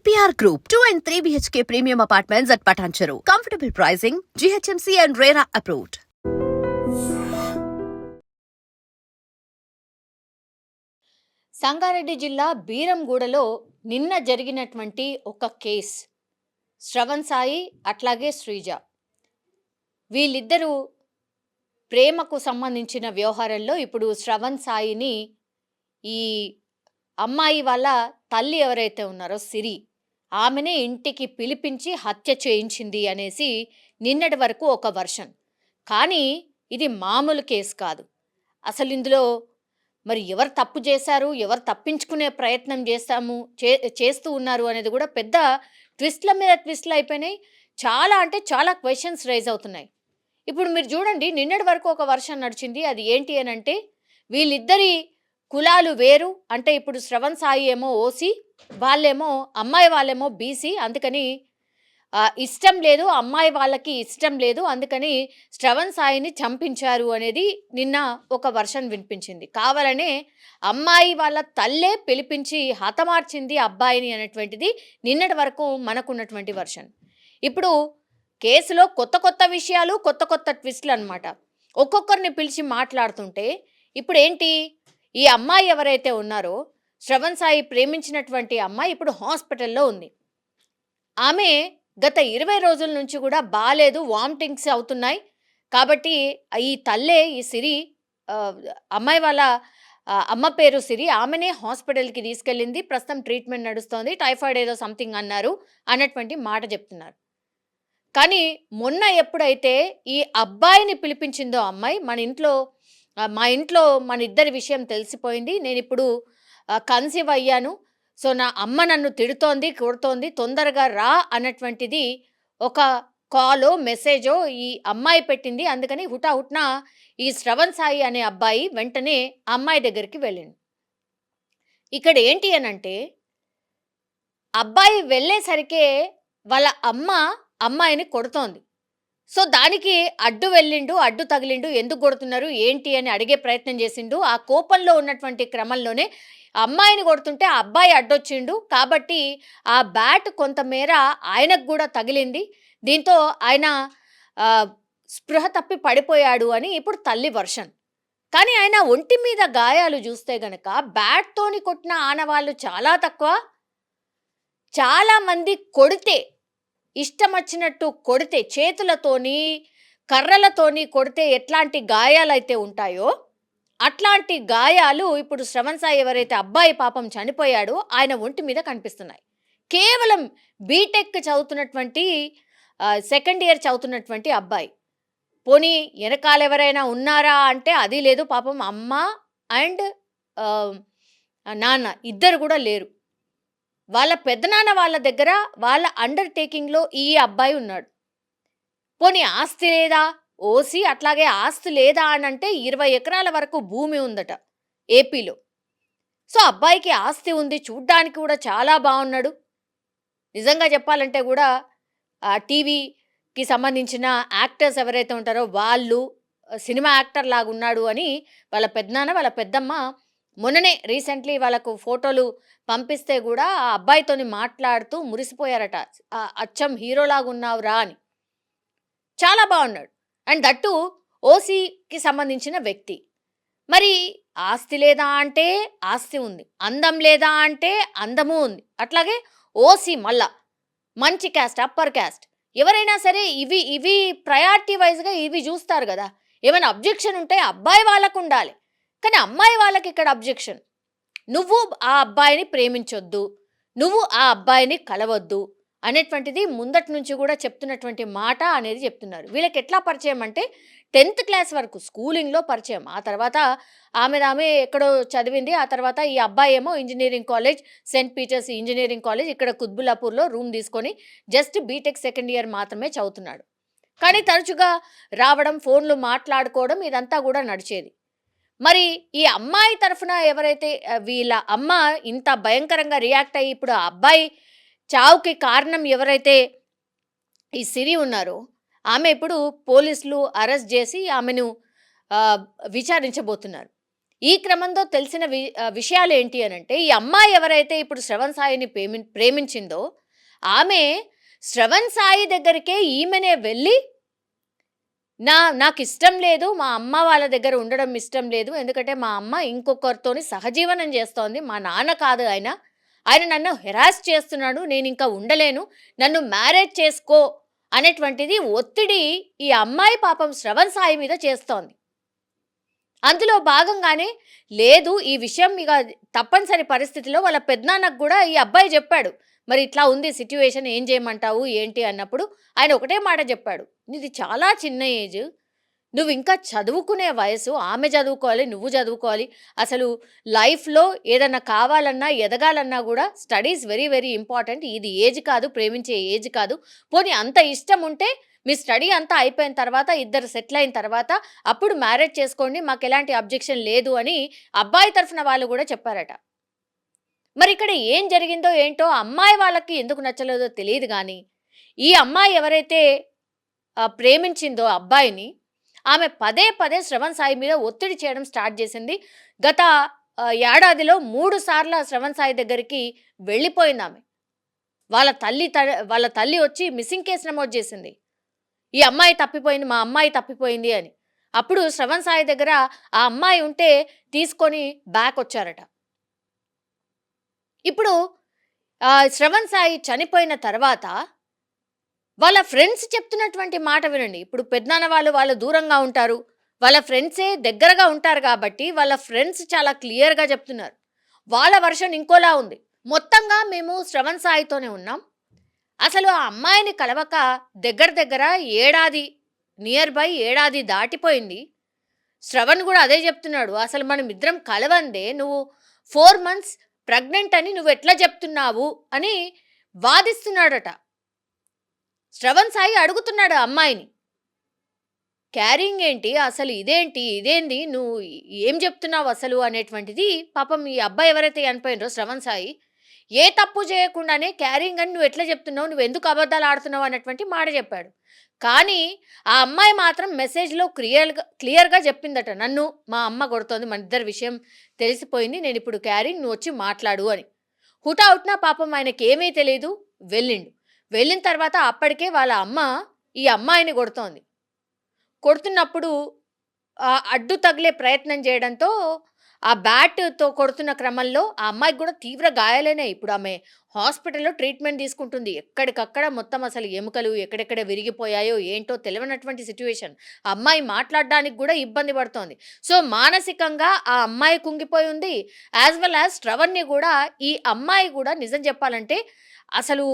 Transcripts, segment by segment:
APR Group, 2 and 3 BHK premium apartments at Patancheru. Comfortable pricing, GHMC and RERA approved. Sangareddy జిల్లా బీరంగూడలో నిన్న జరిగినటువంటి ఒక case, Shravan Sai అట్లాగే శ్రీజ, వీళ్ళిద్దరూ ప్రేమకు సంబంధించిన వ్యవహారంలో ఇప్పుడు శ్రవణ్ సాయిని ఈ అమ్మాయి వాళ్ళ తల్లి ఎవరైతే ఉన్నారో సిరి, ఆమెనే ఇంటికి పిలిపించి హత్య చేయించింది అనేసి నిన్నటి వరకు ఒక వర్షన్. కానీ ఇది మామూలు కేసు కాదు. అసలు ఇందులో మరి ఎవరు తప్పు చేశారు, ఎవరు తప్పించుకునే ప్రయత్నం చేస్తూ ఉన్నారు అనేది కూడా పెద్ద ట్విస్ట్ల మీద ట్విస్ట్లు అయిపోయినాయి. చాలా అంటే చాలా క్వశ్చన్స్ రైజ్ అవుతున్నాయి. ఇప్పుడు మీరు చూడండి, నిన్నటి వరకు ఒక వర్షన్ నడిచింది. అది ఏంటి అని అంటే, వీళ్ళిద్దరి కులాలు వేరు. అంటే ఇప్పుడు శ్రవణ్ సాయి ఏమో ఓసీ, వాళ్ళేమో అమ్మాయి వాళ్ళేమో బీసీ. అందుకని ఇష్టం లేదు, అమ్మాయి వాళ్ళకి ఇష్టం లేదు, అందుకని శ్రవణ్ సాయిని చంపించారు అనేది నిన్న ఒక వర్షన్ వినిపించింది. కావాలనే అమ్మాయి వాళ్ళ తల్లే పిలిపించి హతమార్చింది అబ్బాయిని అనేటువంటిది నిన్నటి వరకు మనకున్నటువంటి వర్షన్. ఇప్పుడు కేసులో కొత్త కొత్త విషయాలు, కొత్త కొత్త ట్విస్ట్లు అనమాట. ఒక్కొక్కరిని పిలిచి మాట్లాడుతుంటే ఇప్పుడు ఏంటి, ఈ అమ్మాయి ఎవరైతే ఉన్నారో శ్రవణ్ సాయి ప్రేమించినటువంటి అమ్మాయి ఇప్పుడు హాస్పిటల్లో ఉంది. ఆమె గత 20 రోజుల నుంచి కూడా బాలేదు, వామిటింగ్స్ అవుతున్నాయి. కాబట్టి ఈ తల్లే, ఈ సిరి, అమ్మాయి వాళ్ళ అమ్మ పేరు సిరి, ఆమెనే హాస్పిటల్కి తీసుకెళ్ళింది. ప్రస్తుతం ట్రీట్మెంట్ నడుస్తోంది, టైఫాయిడ్ ఏదో సంథింగ్ అన్నారు అన్నటువంటి మాట చెప్తున్నారు. కానీ మొన్న ఎప్పుడైతే ఈ అబ్బాయిని పిలిపించిందో అమ్మాయి, మా ఇంట్లో మన ఇద్దరి విషయం తెలిసిపోయింది, నేను ఇప్పుడు కన్సీవ్ అయ్యాను, సో నా అమ్మ నన్ను తిడుతోంది, కొడుతోంది, తొందరగా రా అన్నటువంటిది ఒక కాలో మెసేజో ఈ అమ్మాయి పెట్టింది. అందుకని హుటాహుట్న ఈ శ్రవణ్ సాయి అనే అబ్బాయి వెంటనే అమ్మాయి దగ్గరికి వెళ్ళిండు. ఇక్కడ ఏంటి అనంటే, అబ్బాయి వెళ్ళేసరికే వాళ్ళ అమ్మాయిని కొడుతోంది. సో దానికి అడ్డు వెళ్ళిండు, అడ్డు తగిలిండు, ఎందుకు కొడుతున్నారు ఏంటి అని అడిగే ప్రయత్నం చేసిండు. ఆ కోపంలో ఉన్నటువంటి క్రమంలోనే అమ్మాయిని కొడుతుంటే ఆ అబ్బాయి అడ్డొచ్చిండు. కాబట్టి ఆ బ్యాట్ కొంతమేర ఆయనకు కూడా తగిలింది. దీంతో ఆయన స్పృహ తప్పి పడిపోయాడు అని ఇప్పుడు తల్లి వర్షన్. కానీ ఆయన ఒంటి మీద గాయాలు చూస్తే గనక బ్యాట్తోని కొట్టిన ఆనవాళ్ళు చాలా తక్కువ. చాలామంది కొడితే, ఇష్టం వచ్చినట్టు కొడితే, చేతులతోని కర్రలతోని కొడితే ఎట్లాంటి గాయాలైతే ఉంటాయో అట్లాంటి గాయాలు ఇప్పుడు శ్రవణ్ సాయి ఎవరైతే అబ్బాయి పాపం చనిపోయాడో ఆయన ఒంటి మీద కనిపిస్తున్నాయి. కేవలం బీటెక్ చదువుతున్నటువంటి సెకండ్ ఇయర్ చదువుతున్నటువంటి అబ్బాయి. పోనీ వెనకాల ఎవరైనా ఉన్నారా అంటే అది లేదు. పాపం అమ్మ అండ్ నాన్న ఇద్దరు కూడా లేరు. వాళ్ళ పెద్దనాన్న వాళ్ళ దగ్గర వాళ్ళ అండర్టేకింగ్లో ఈ అబ్బాయి ఉన్నాడు. పోనీ ఆస్తి లేదా, ఓసి అట్లాగే ఆస్తి లేదా అని అంటే 20 ఎకరాల వరకు భూమి ఉందట ఏపీలో. సో అబ్బాయికి ఆస్తి ఉంది, చూడ్డానికి కూడా చాలా బాగున్నాడు. నిజంగా చెప్పాలంటే కూడా టీవీకి సంబంధించిన యాక్టర్స్ ఎవరైతే ఉంటారో వాళ్ళు సినిమా యాక్టర్ లాగా ఉన్నాడు అని వాళ్ళ పెద్దనాన్న వాళ్ళ పెద్దమ్మ మొన్ననే రీసెంట్లీ వాళ్ళకు ఫోటోలు పంపిస్తే కూడా ఆ అబ్బాయితోని మాట్లాడుతూ మురిసిపోయారట. అచ్చం హీరోలాగా ఉన్నావురా అని. చాలా బాగున్నాడు. అండ్ దట్టు ఓసీకి సంబంధించిన వ్యక్తి. మరి ఆస్తి లేదా అంటే ఆస్తి ఉంది, అందం లేదా అంటే అందము ఉంది. అట్లాగే ఓసీ మళ్ళా మంచి క్యాస్ట్, అప్పర్ క్యాస్ట్, ఎవరైనా సరే ఇవి ప్రయారిటీ వైజ్గా ఇవి చూస్తారు కదా. ఏమైనా అబ్జెక్షన్ ఉంటే అబ్బాయి వాళ్ళకు ఉండాలి, కానీ అమ్మాయి వాళ్ళకి ఇక్కడ అబ్జెక్షన్. నువ్వు ఆ అబ్బాయిని ప్రేమించొద్దు, నువ్వు ఆ అబ్బాయిని కలవద్దు అనేటువంటిది ముందటి నుంచి కూడా చెప్తున్నటువంటి మాట అనేది చెప్తున్నారు. వీళ్ళకి ఎట్లా పరిచయం అంటే 10th క్లాస్ వరకు స్కూలింగ్లో పరిచయం. ఆ తర్వాత ఆమె ఎక్కడో చదివింది. ఆ తర్వాత ఈ అబ్బాయి ఏమో engineering college, Saint Peter's engineering college ఇక్కడ కుత్బుల్లాపూర్లో రూమ్ తీసుకొని జస్ట్ బీటెక్ సెకండ్ ఇయర్ మాత్రమే చదువుతున్నాడు. కానీ తరచుగా రావడం, ఫోన్లు మాట్లాడుకోవడం ఇదంతా కూడా నడిచేది. మరి ఈ అమ్మాయి తరఫున ఎవరైతే వీళ్ళ అమ్మ ఇంత భయంకరంగా రియాక్ట్ అయ్యి ఇప్పుడు ఆ అబ్బాయి చావుకి కారణం ఎవరైతే ఈ సిరి ఉన్నారో ఆమె ఇప్పుడు పోలీసులు అరెస్ట్ చేసి ఆమెను విచారించబోతున్నారు. ఈ క్రమంలో తెలిసిన విషయాలేంటి అనంటే, ఈ అమ్మాయి ఎవరైతే ఇప్పుడు శ్రవణ్ సాయిని ప్రేమించిందో, ఆమె శ్రవణ్ సాయి దగ్గరికే ఈమెనే వెళ్ళి నాకిష్టం లేదు. మా అమ్మ వాళ్ళ దగ్గర ఉండడం ఇష్టం లేదు. ఎందుకంటే మా అమ్మ ఇంకొకరితోని సహజీవనం చేస్తోంది. మా నాన్న కాదు ఆయన. ఆయన నన్ను హెరాస్ చేస్తున్నాడు. నేనింకా ఉండలేను. నన్ను మ్యారేజ్ చేసుకో అనేటువంటిది ఒత్తిడి ఈ అమ్మాయి పాపం శ్రవణ్ సాయి మీద చేస్తోంది. అందులో భాగంగానే లేదు ఈ విషయం ఇక తప్పనిసరి పరిస్థితిలో వాళ్ళ పెదనాన్నకు గూడా ఈ అబ్బాయి జెప్పాడు. మరి ఇట్లా ఉంది సిట్యుయేషన్ ఏం చేయమంటావు ఏంటి అన్నప్పుడు ఆయన ఒకటే మాట చెప్పాడు. నీది చాలా చిన్న ఏజ్. నువ్వు ఇంకా చదువుకునే వయసు. ఆమె చదువుకోవాలి, నువ్వు చదువుకోవాలి. అసలు లైఫ్‌లో ఏదన్నా కావాలన్నా, ఎదగాలన్నా గూడా స్టడీస్ వెరీ వెరీ ఇంపార్టెంట్. ఇది ఏజ్ కాదు, ప్రేమించే ఏజ్ కాదు. పోనీ అంత ఇష్టం ఉంటే మీ స్టడీ అంతా అయిపోయిన తర్వాత, ఇద్దరు సెటిల్ అయిన తర్వాత అప్పుడు మ్యారేజ్ చేసుకోండి. మాకెలాంటి అబ్జెక్షన్ లేదు అని అబ్బాయి తరఫున వాళ్ళు గూడా చెప్పారట. మరి ఇక్కడ ఏం జరిగిందో ఏంటో అమ్మాయి వాళ్ళకి ఎందుకు నచ్చలేదో తెలియదు గానీ, ఈ అమ్మాయి ఎవరైతే ప్రేమించిందో అబ్బాయిని, ఆమె పదే పదే శ్రవణ్ సాయి మీద ఒత్తిడి చేయడం స్టార్ట్ చేసింది. గత ఏడాదిలో 3 సార్లు శ్రవణ్ సాయి దగ్గరికి వెళ్ళిపోయిందామె. వాళ్ళ తల్లి వచ్చి మిస్సింగ్ కేసు నమోదు చేసింది. ఈ అమ్మాయి తప్పిపోయింది, మా అమ్మాయి తప్పిపోయింది అని. అప్పుడు శ్రవణ్ సాయి దగ్గర ఆ అమ్మాయి ఉంటే తీసుకొని బ్యాక్ వచ్చారట. ఇప్పుడు శ్రవణ్ సాయి చనిపోయిన తర్వాత వాళ్ళ ఫ్రెండ్స్ చెప్తున్నటువంటి మాట వినండి. ఇప్పుడు పెద్దనాన్న వాళ్ళు దూరంగా ఉంటారు. వాళ్ళ ఫ్రెండ్సే దగ్గరగా ఉంటారు కాబట్టి వాళ్ళ ఫ్రెండ్స్ చాలా క్లియర్‌గా చెప్తున్నారు. వాళ్ళ వర్షన్ ఇంకోలా ఉంది. మొత్తంగా మేము శ్రవణ్ సాయితోనే ఉన్నాం. అసలు ఆ అమ్మాయిని కలవక దగ్గర ఏడాది, నియర్ బై ఏడాది దాటిపోయింది. శ్రవణ్ కూడా అదే చెప్తున్నాడు. అసలు మనం ఇద్దరం కలవందే నువ్వు 4 మంత్స్ ప్రెగ్నెంట్ అని నువ్వెట్లా చెప్తున్నావు అని వాదిస్తున్నాడట. శ్రవణ్ సాయి అడుగుతున్నాడు ఆ అమ్మాయిని. క్యారింగ్ ఏంటి? అసలు ఇదేంది? నువ్వు ఏం చెప్తున్నావు అసలు అనేటువంటిది పాపం ఈ అబ్బాయి ఎవరైతే చనిపోయినరో శ్రవణ్ సాయి, ఏ తప్పు చేయకుండానే క్యారింగ్ అని నువ్వెట్లా చెప్తున్నావు? నువ్వెందుకు అబద్ధాలు ఆడుతున్నావు అన్నటువంటి మాట చెప్పాడు. కానీ ఆ అమ్మాయి మాత్రం మెసేజ్‌లో క్లియర్‌గా చెప్పిందట. నన్ను మా అమ్మ కొడుతోంది. మనిద్దరి విషయం తెలిసిపోయింది. నేనిప్పుడు క్యారింగ్ నువ్వొచ్చి మాట్లాడు అని. హుటాహుటిన పాపం ఆయనకేమీ తెలీదు. వెళ్ళిండు. వెళ్ళిన తర్వాత అప్పటికే వాళ్ళ అమ్మ ఈ అమ్మాయిని కొడుతోంది. కొడుతున్నప్పుడు అడ్డు తగిలే ప్రయత్నం చేయడంతో ఆ బ్యాట్‌తో కొడుతున్న క్రమంలో ఆ అమ్మాయికి కూడా తీవ్ర గాయాలైనాయి. ఇప్పుడు ఆమె హాస్పిటల్‌లో ట్రీట్మెంట్ తీసుకుంటుంది. ఎక్కడికక్కడ మొత్తం అసలు ఎముకలు ఎక్కడెక్కడ విరిగిపోయాయో ఏంటో తెలవనటువంటి సిట్యుయేషన్. ఆ అమ్మాయి మాట్లాడడానికి కూడా ఇబ్బంది పడుతోంది. సో, మానసికంగా ఆ అమ్మాయి కుంగిపోయి ఉంది. యాజ్ వెల్ యాజ్ శ్రవణ్‌ని కూడా ఈ అమ్మాయి కూడా నిజం చెప్పాలంటే అసలు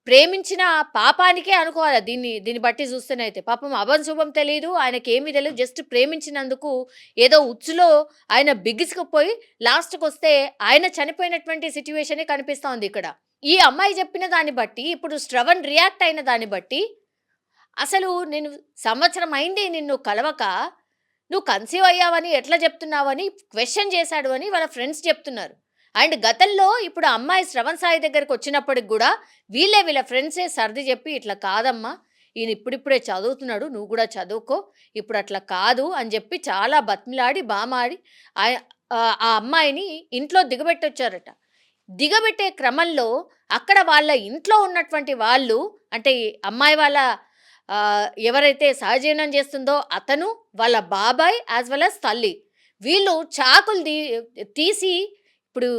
ప్రేమించిన పాపానికే అనుకోవాలి. దీన్ని బట్టి చూస్తేనైతే. పాపం అభం-శుభం తెలీదు. ఆయనకేమీ తెలీదు. జస్ట్ ప్రేమించినందుకు ఏదో ఉచ్చులో ఆయన బిగిసుకుపోయి లాస్ట్‌కొస్తే ఆయన చనిపోయినటువంటి సిట్యుయేషనే కనిపిస్తోంది ఇక్కడ. ఈ అమ్మాయి చెప్పిన దాన్ని బట్టి, ఇప్పుడు శ్రవణ్ రియాక్ట్ అయిన దాన్ని బట్టి, అసలు నేను సంవత్సరం అయింది నిన్ను కలవక, నువ్వు కన్సీవ్ అయ్యావని ఎట్లా చెప్తున్నావని క్వెషన్ చేశాడు అని వాళ్ళ ఫ్రెండ్స్ చెప్తున్నారు. అండ్ గతంలో ఇప్పుడు ఆ అమ్మాయి శ్రవణ్ సాయి దగ్గరకొచ్చినప్పటికి గూడా వీళ్ళ ఫ్రెండ్సే సర్ది చెప్పి, "ఇట్లా కాదమ్మా, ఈయన ఇప్పుడిప్పుడే చదువుతున్నాడు. నువ్వు గూడా చదువుకో. ఇప్పుడు అట్లా కాదు" అని చెప్పి చాలా బతిమిలాడి, బామాడి ఆ అమ్మాయిని ఇంట్లో దిగబెట్టొచ్చారట. దిగబెట్టే క్రమంలో అక్కడ వాళ్ళ ఇంట్లో ఉన్నటువంటి వాళ్ళు, అంటే ఈ అమ్మాయి వాళ్ళ ఎవరైతే సహజీవనం చేస్తుందో అతను, వాళ్ళ బాబాయ్ యాజ్ వెల్ యాజ్ తల్లి, వీళ్ళు చాకులు తీసి ఇప్పుడు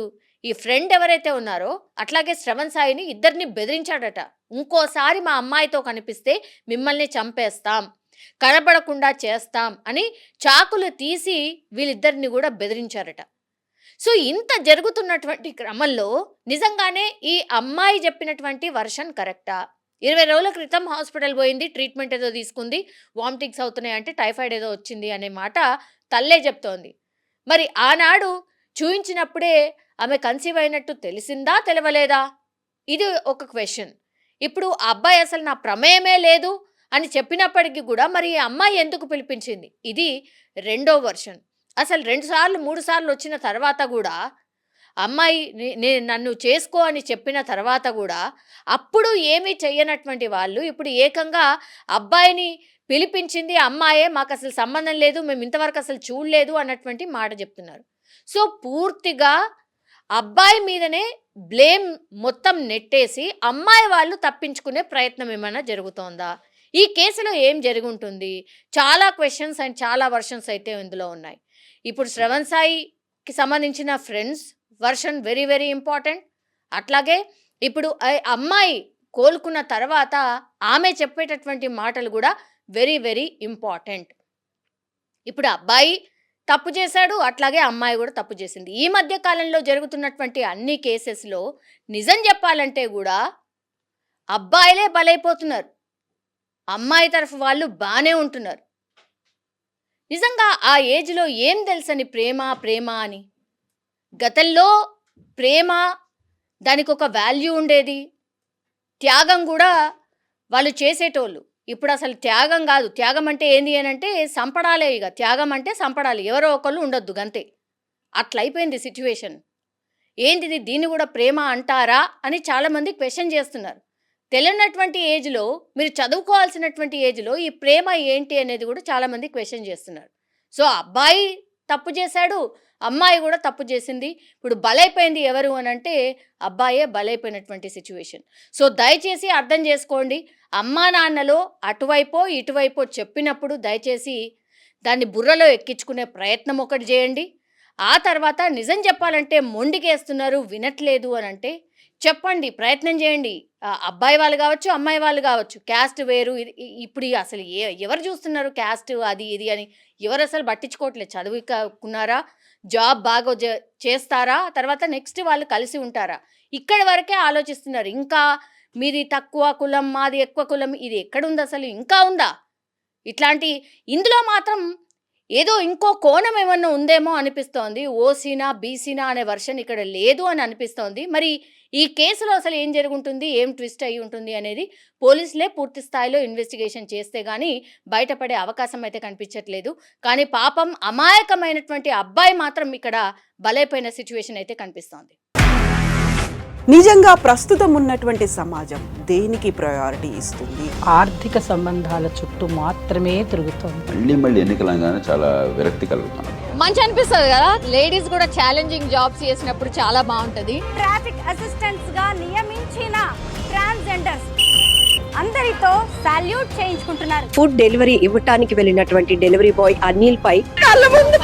ఈ ఫ్రెండ్ ఎవరైతే ఉన్నారో అట్లాగే శ్రవణ్ సాయిని ఇద్దరిని బెదిరించాడట. ఇంకోసారి మా అమ్మాయితో కనిపిస్తే మిమ్మల్ని చంపేస్తాం, కనబడకుండా చేస్తాం అని చాకులు తీసి వీళ్ళిద్దరిని కూడా బెదిరించారట. సో, ఇంత జరుగుతున్నటువంటి క్రమంలో నిజంగానే ఈ అమ్మాయి చెప్పినటువంటి వర్షన్ కరెక్టా? 20 రోజుల క్రితం హాస్పిటల్ పోయింది. ట్రీట్మెంట్ ఏదో తీసుకుంది. వామిటింగ్స్ అవుతున్నాయి అంటే టైఫాయిడ్ ఏదో వచ్చింది అనే మాట తల్లే చెప్తోంది. మరి ఆనాడు చూయించినప్పుడే ఆమె కన్సీవ్ అయినట్టు తెలిసిందా? తెలవలేదా? ఇది ఒక క్వెషన్. ఇప్పుడు ఆ అబ్బాయి అసలు నా ప్రమేయమే లేదు అని చెప్పినప్పటికీ కూడా మరి ఈ అమ్మాయి ఎందుకు పిలిపించింది? ఇది రెండో వర్షన్. అసలు 2 సార్లు, 3 సార్లు వచ్చిన తర్వాత గూడా అమ్మాయి నన్ను చేసుకో అని చెప్పిన తర్వాత గూడా అప్పుడు ఏమీ చెయ్యనటువంటి వాళ్ళు ఇప్పుడు ఏకంగా అబ్బాయిని పిలిపించింది అమ్మాయే, మాకు అసలు సంబంధం లేదు, మేము ఇంతవరకు అసలు చూడలేదు అన్నటువంటి మాట చెప్తున్నారు. సో పూర్తిగా అబ్బాయి మీదనే బ్లేమ్ మొత్తం నెట్టేసి అమ్మాయి వాళ్ళు తప్పించుకునే ప్రయత్నం ఏమైనా జరుగుతోందా? ఈ కేసులో ఏం జరిగి ఉంటుంది? చాలా క్వశ్చన్స్ అండ్ చాలా వర్షన్స్ అయితే ఇందులో ఉన్నాయి. ఇప్పుడు శ్రవణ్ సాయికి సంబంధించిన friends version very very important. అట్లాగే ఇప్పుడు అమ్మాయి కోలుకున్న తర్వాత ఆమె చెప్పేటటువంటి మాటలు కూడా వెరీ వెరీ ఇంపార్టెంట్. ఇప్పుడు అబ్బాయి తప్పు చేశాడు, అట్లాగే అమ్మాయి కూడా తప్పు చేసింది. ఈ మధ్య కాలంలో జరుగుతున్నటువంటి అన్ని కేసెస్లో నిజం చెప్పాలంటే కూడా అబ్బాయిలే బలైపోతున్నారు, అమ్మాయి తరఫు వాళ్ళు బాగానే ఉంటున్నారు. నిజంగా ఆ ఏజ్లో ఏం తెలుసని ప్రేమ ప్రేమ అని. గతంలో ప్రేమ దానికి ఒక వాల్యూ ఉండేది, త్యాగం కూడా వాళ్ళు చేసేటోళ్ళు. ఇప్పుడు అసలు త్యాగం కాదు, త్యాగం అంటే ఏంది అని అంటే సంపడాలే. ఇక త్యాగం అంటే సంపడాలి, ఎవరో ఒకళ్ళు ఉండొద్దు గంతే. అట్లయిపోయింది సిచ్యువేషన్. ఏంటిది, దీన్ని కూడా ప్రేమ అంటారా అని చాలామంది క్వశ్చన్ చేస్తున్నారు. తెలియనటువంటి ఏజ్లో, మీరు చదువుకోవాల్సినటువంటి ఏజ్లో ఈ ప్రేమ ఏంటి అనేది కూడా చాలామంది క్వశ్చన్ చేస్తున్నారు. సో అబ్బాయి తప్పు చేశాడు, అమ్మాయి కూడా తప్పు చేసింది. ఇప్పుడు బలైపోయింది ఎవరు అని అంటే అబ్బాయే బలైపోయినటువంటి సిచ్యువేషన్. సో దయచేసి అర్థం చేసుకోండి, అమ్మా నాన్నలో అటువైపో ఇటువైపో చెప్పినప్పుడు దయచేసి దాన్ని బుర్రలో ఎక్కించుకునే ప్రయత్నం ఒకటి చేయండి. ఆ తర్వాత నిజం చెప్పాలంటే మొండికేస్తున్నారు, వినట్లేదు అని అంటే చెప్పండి, ప్రయత్నం చేయండి. అబ్బాయి వాళ్ళు కావచ్చు, అమ్మాయి వాళ్ళు కావచ్చు, క్యాస్ట్ వేరు. ఇప్పుడు అసలు ఎవరు చూస్తున్నారు క్యాస్ట్ అది ఇది అని? ఎవరు అసలు పట్టించుకోవట్లేదు. చదువుకున్నారా, జాబ్ బాగా చేస్తారా, తర్వాత నెక్స్ట్ వాళ్ళు కలిసి ఉంటారా, ఇక్కడ వరకే ఆలోచిస్తున్నారు. ఇంకా మీది తక్కువ కులం, మాది ఎక్కువ కులం, ఇది ఎక్కడుంది అసలు? ఇంకా ఉందా ఇట్లాంటి? ఇందులో మాత్రం ఏదో ఇంకో కోణం ఏమన్నా ఉందేమో అనిపిస్తోంది. ఓసీనా బీసీనా అనే వర్షన్ ఇక్కడ లేదు అని అనిపిస్తోంది. మరి ఈ కేసులో అసలు ఏం జరుగుంటుంది, ఏం ట్విస్ట్ అయ్యి ఉంటుంది అనేది పోలీసులే పూర్తి స్థాయిలో ఇన్వెస్టిగేషన్ చేస్తే కానీ బయటపడే అవకాశం అయితే కనిపించట్లేదు. కానీ పాపం అమాయకమైనటువంటి అబ్బాయి మాత్రం ఇక్కడ బలైపోయిన సిచ్యువేషన్ అయితే కనిపిస్తోంది. నిజంగా ప్రస్తుతం ఉన్నటువంటి సమాజం దేనికి ప్రయారిటీ ఇస్తుంది? ఆర్థిక సంబంధాల చుట్టూ మాత్రమే తిరుగుతుంది. మళ్ళీ ఎన్నికలంగానే చాలా విరక్తి కలుగుతాను. మంచి అనిపిస్తుంది కదా, లేడీస్ కూడా ఛాలెంజింగ్ జాబ్స్ చేసినప్పుడు చాలా బాగుంటది. ట్రాఫిక్ అసిస్టెంట్స్ గా నియమించిన ట్రాన్స్జెండర్స్ అందరితో సాల్యూట్ చేయించుకుంటున్నారు. ఫుడ్ డెలివరీ ఇవ్వటానికి వెళ్ళినటువంటి డెలివరీ బాయ్ అనిల్ పై కళ్ళ ముందు